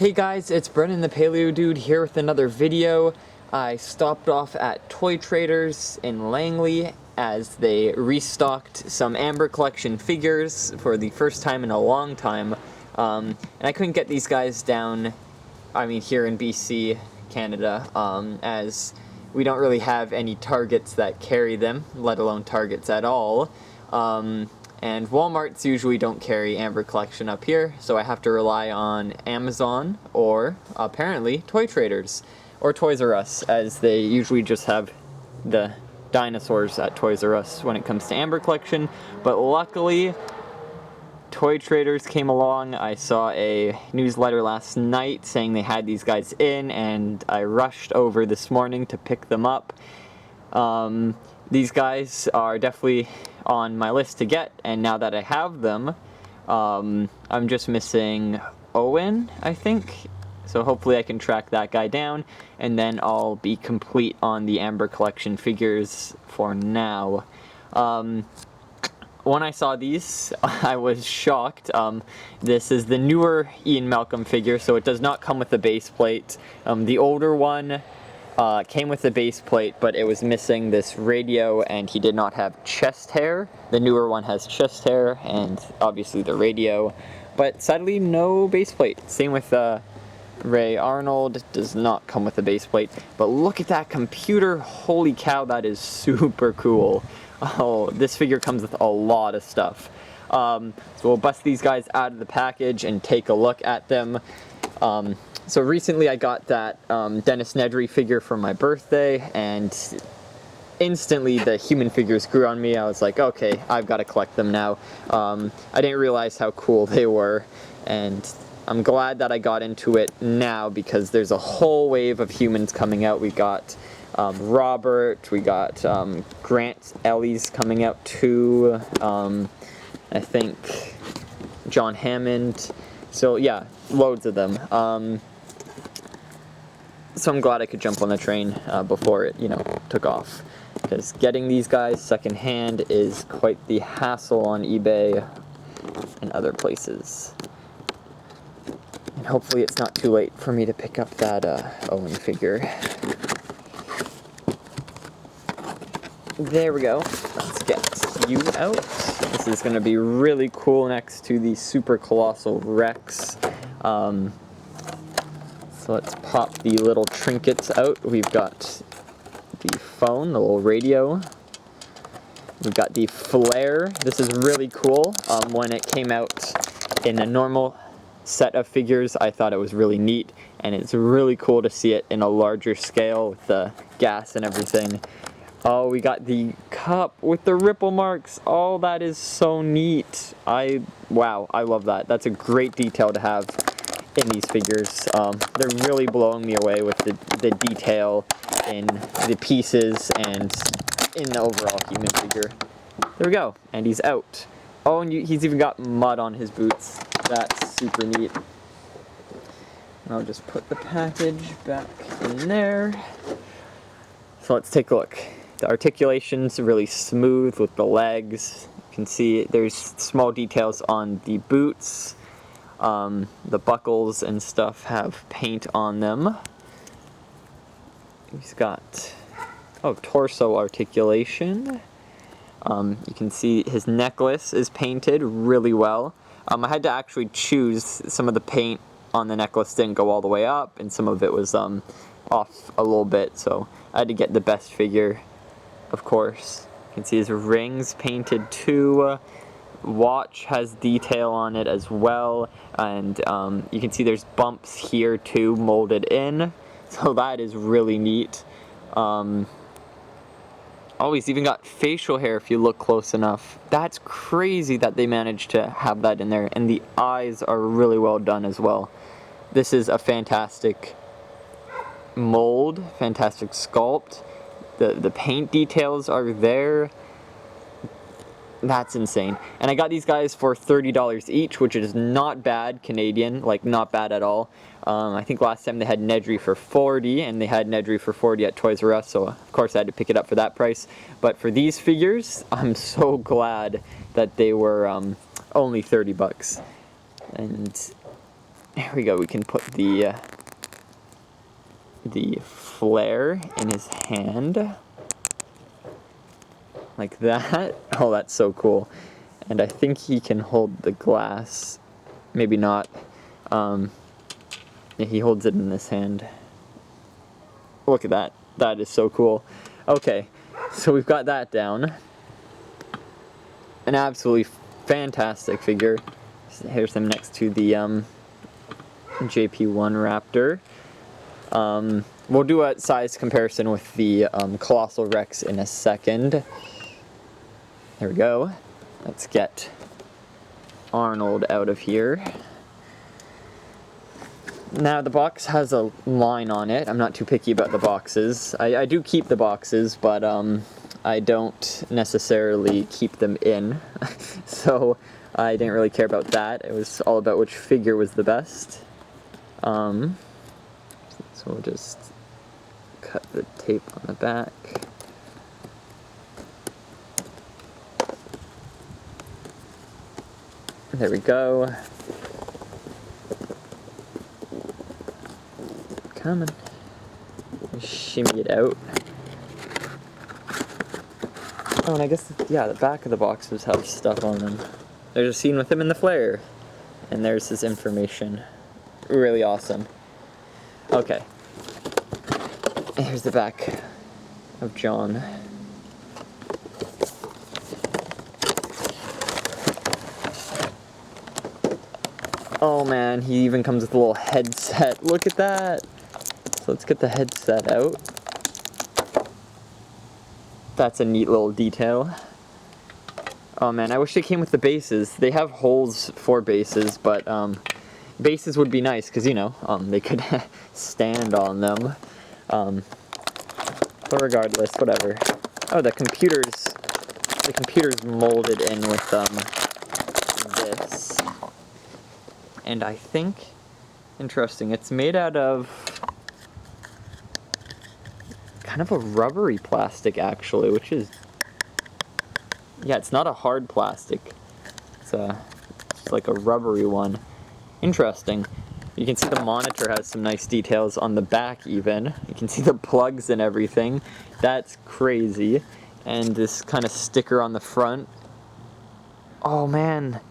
Hey guys, it's Brennan the Paleo Dude here with another video. I stopped off at Toy Traders in Langley as they restocked some Amber Collection figures for the first time in a long time. And I couldn't get these guys down, here in BC, Canada, as we don't really have any Targets that carry them, let alone Targets at all. And Walmarts usually don't carry Amber Collection up here, so I have to rely on Amazon or, apparently, Toy Traders. Or Toys R Us, as they usually just have the dinosaurs at Toys R Us when it comes to Amber Collection. But luckily, Toy Traders came along. I saw a newsletter last night saying they had these guys in, and I rushed over this morning to pick them up. These guys are definitely on my list to get, and now that I have them, I'm just missing Owen, I think. So hopefully I can track that guy down, and then I'll be complete on the Amber Collection figures for now. When I saw these, I was shocked. This is the newer Ian Malcom figure, so it does not come with the base plate. The older one came with the base plate, but it was missing this radio, and he did not have chest hair. The newer one has chest hair, and obviously the radio, but sadly no base plate. Same with Arnold, does not come with a base plate. But look at that computer, holy cow, that is super cool. Oh, this figure comes with a lot of stuff. So we'll bust these guys out of the package and take a look at them. So recently I got that Dennis Nedry figure for my birthday, and instantly the human figures grew on me. I was like, okay, I've got to collect them now. I didn't realize how cool they were, and I'm glad that I got into it now because there's a whole wave of humans coming out. We got Robert, we got Grant Ellie's coming out too, I think John Hammond. So yeah, loads of them. So I'm glad I could jump on the train before it, took off. Because getting these guys secondhand is quite the hassle on eBay and other places. And hopefully it's not too late for me to pick up that Owen figure. There we go. Let's get you out. This is going to be really cool next to the Super Colossal Rex. So let's pop the little trinkets out. We've got the phone, the little radio. We've got the flare. This is really cool. When it came out in a normal set of figures, I thought it was really neat, and it's really cool to see it in a larger scale with the gas and everything. Oh, we got the cup with the ripple marks. Oh, that is so neat. Wow, I love that. That's a great detail to have in these figures. They're really blowing me away with the detail in the pieces and in the overall human figure. There we go, and he's out. Oh, and he's even got mud on his boots. That's super neat. And I'll just put the package back in there. So let's take a look. The articulation's really smooth with the legs. You can see there's small details on the boots. The buckles and stuff have paint on them. He's got, torso articulation. You can see his necklace is painted really well. I had to actually choose. Some of the paint on the necklace didn't go all the way up, and some of it was off a little bit, so I had to get the best figure, of course. You can see his rings painted too. Watch has detail on it as well, and you can see there's bumps here too molded in, so that is really neat. He's even got facial hair if you look close enough. That's crazy that they managed to have that in there, and the eyes are really well done as well. This is a fantastic mold, fantastic sculpt. The paint details are there. That's insane. And I got these guys for $30 each, which is not bad Canadian, like not bad at all. I think last time they had Nedry for $40, and they had Nedry for $40 at Toys R Us, so of course I had to pick it up for that price. But for these figures, I'm so glad that they were only $30. And Here we go, we can put the flare in his hand. Like that. Oh, that's so cool. And I think he can hold the glass. Maybe not. Yeah, he holds it in this hand. Look at that. That is so cool. Okay, so we've got that down. An absolutely fantastic figure. Here's him next to the JP1 Raptor. We'll do a size comparison with the Colossal Rex in a second. There we go. Let's get Arnold out of here. Now the box has a line on it. I'm not too picky about the boxes. I do keep the boxes, but I don't necessarily keep them in. So I didn't really care about that. It was all about which figure was the best. So we'll just cut the tape on the back. There we go. Coming. Shimmy it out. Oh, and I guess, yeah, the back of the boxes have stuff on them. There's a scene with him in the flare. And there's his information. Really awesome. Okay. Here's the back of John. Oh man, he even comes with a little headset. Look at that! So let's get the headset out. That's a neat little detail. Oh man, I wish they came with the bases. They have holes for bases, but bases would be nice because, you know, they could stand on them. But regardless, whatever. Oh, the computer's molded in with this. And I think, interesting, it's made out of kind of a rubbery plastic actually, which is, yeah, it's not a hard plastic. It's like a rubbery one. Interesting. You can see the monitor has some nice details on the back even. You can see the plugs and everything. That's crazy. And this kind of sticker on the front. Oh man.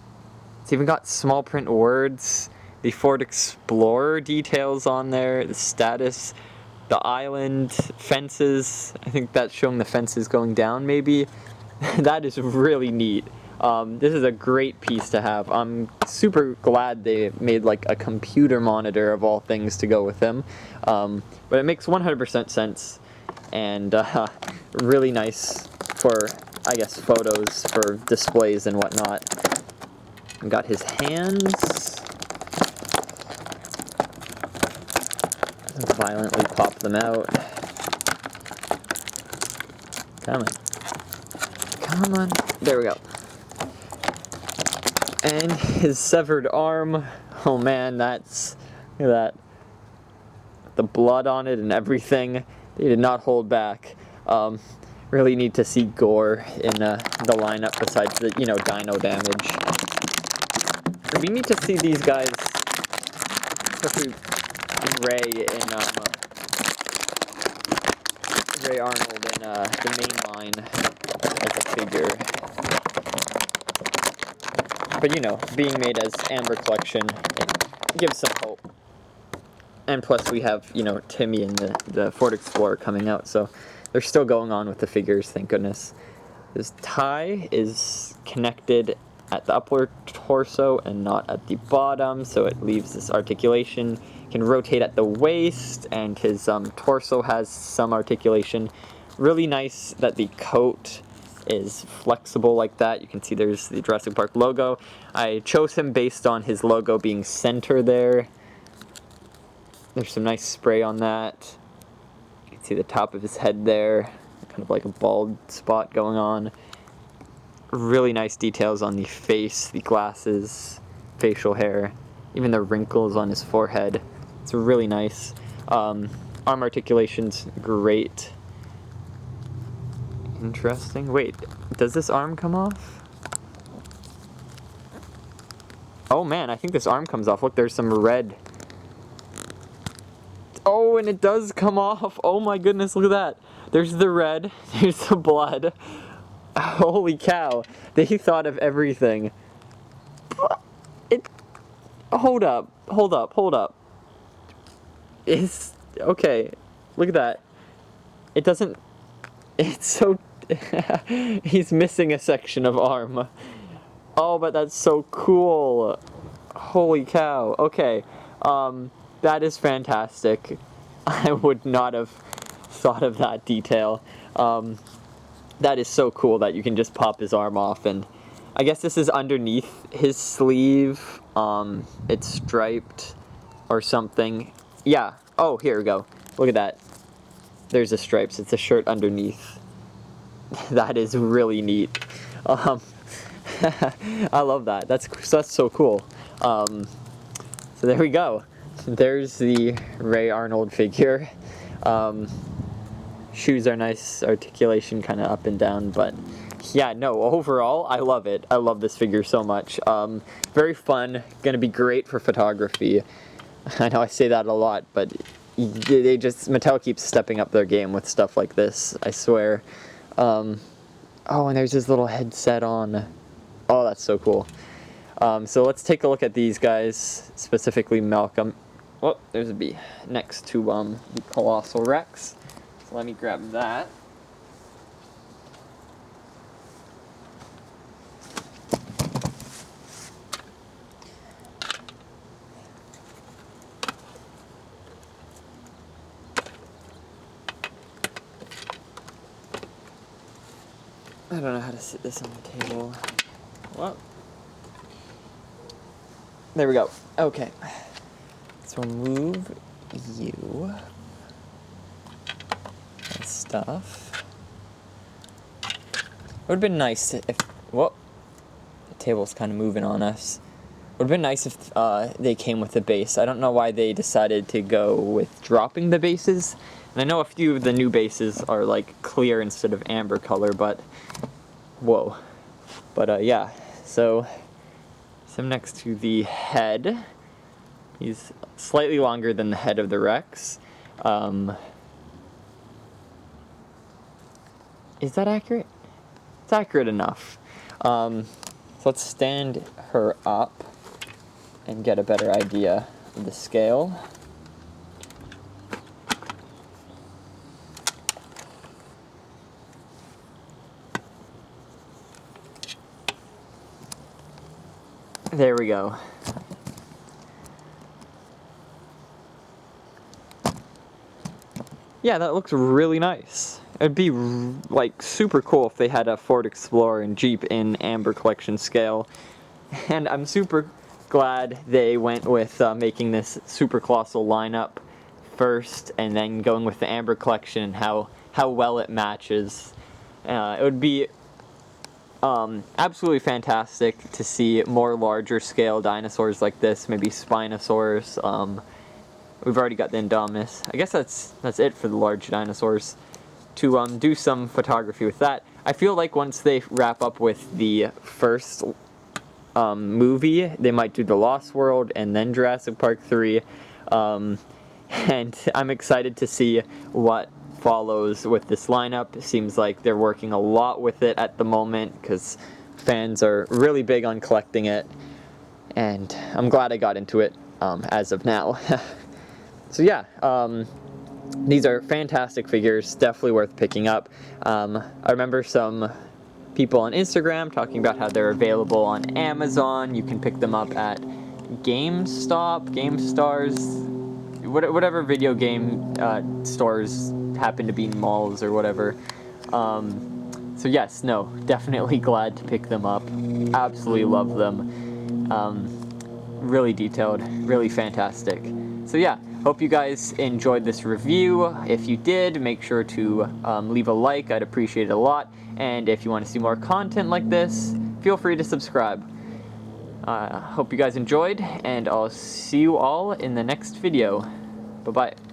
It's even got small print words. The Ford Explorer details on there. The status. The island. Fences. I think that's showing the fences going down maybe. That is really neat. This is a great piece to have. I'm super glad they made like a computer monitor of all things to go with them. But it makes 100% sense and really nice for, I guess, photos for displays and whatnot. Got his hands. Violently pop them out. Come on. Come on. There we go. And his severed arm. Oh man, that's, look at that. The blood on it and everything. They did not hold back. Really need to see gore in the lineup besides the, you know, dino damage. We need to see these guys, especially Ray Arnold in the main line as a figure. But you know, being made as Amber Collection, it gives some hope. And plus we have, you know, Timmy and the Ford Explorer coming out, so they're still going on with the figures, thank goodness. This tie is connected at the upper torso and not at the bottom, so it leaves this articulation. Can rotate at the waist, and his torso has some articulation. Really nice that the coat is flexible like that. You can see there's the Jurassic Park logo. I chose him based on his logo being center there. There's some nice spray on that. You can see the top of his head there, kind of like a bald spot going on. Really nice details on the face, the glasses, facial hair, even the wrinkles on his forehead. It's really nice. Arm articulation's great. Interesting. Wait, does this arm come off? Oh man, I think this arm comes off. Look, there's some red. Oh, and it does come off. Oh my goodness, look at that. There's the red, there's the blood. Holy cow, they thought of everything. Hold up. It's, okay, look at that. It doesn't, it's so, he's missing a section of arm. Oh, but that's so cool. Holy cow, okay. That is fantastic. I would not have thought of that detail. That is so cool that you can just pop his arm off, and I guess this is underneath his sleeve. It's striped or something. Yeah. Oh, here we go. Look at that. There's the stripes. It's a shirt underneath. That is really neat. I love that. That's so cool. So there we go. There's the Ray Arnold figure. Shoes are nice, articulation kind of up and down, but yeah, no, overall, I love it. I love this figure so much. Very fun, gonna be great for photography. I know I say that a lot, but Mattel keeps stepping up their game with stuff like this, I swear. Oh, and there's his little headset on. Oh, that's so cool. So let's take a look at these guys, specifically Malcom. Oh, there's a bee next to the Colossal Rex. So let me grab that. I don't know how to sit this on the table. Well, there we go. Okay. So move you and stuff. It would have been nice if, whoa, the table's kind of moving on us. Would have been nice if they came with the base. I don't know why they decided to go with dropping the bases. And I know a few of the new bases are like clear instead of amber color, but whoa. But yeah, so I'm next to the head. He's slightly longer than the head of the Rex. Is that accurate? It's accurate enough. So let's stand her up and get a better idea of the scale. There we go. Yeah, that looks really nice. It'd be like super cool if they had a Ford Explorer and Jeep in Amber Collection scale. And I'm super glad they went with making this super colossal lineup first and then going with the Amber Collection and how well it matches. It would be absolutely fantastic to see more larger scale dinosaurs like this, maybe Spinosaurus. We've already got the Indominus. I guess that's it for the large dinosaurs. To do some photography with that. I feel like once they wrap up with the first movie, they might do The Lost World and then Jurassic Park 3. And I'm excited to see what follows with this lineup. It seems like they're working a lot with it at the moment because fans are really big on collecting it. And I'm glad I got into it as of now. So yeah, these are fantastic figures, definitely worth picking up. I remember some people on Instagram talking about how they're available on Amazon. You can pick them up at GameStop, GameStars, whatever video game stores happen to be in malls or whatever. So yes, no, definitely glad to pick them up. Absolutely love them. Really detailed, really fantastic. So yeah, hope you guys enjoyed this review. If you did, make sure to leave a like. I'd appreciate it a lot. And if you want to see more content like this, feel free to subscribe. Hope you guys enjoyed, and I'll see you all in the next video. Bye-bye.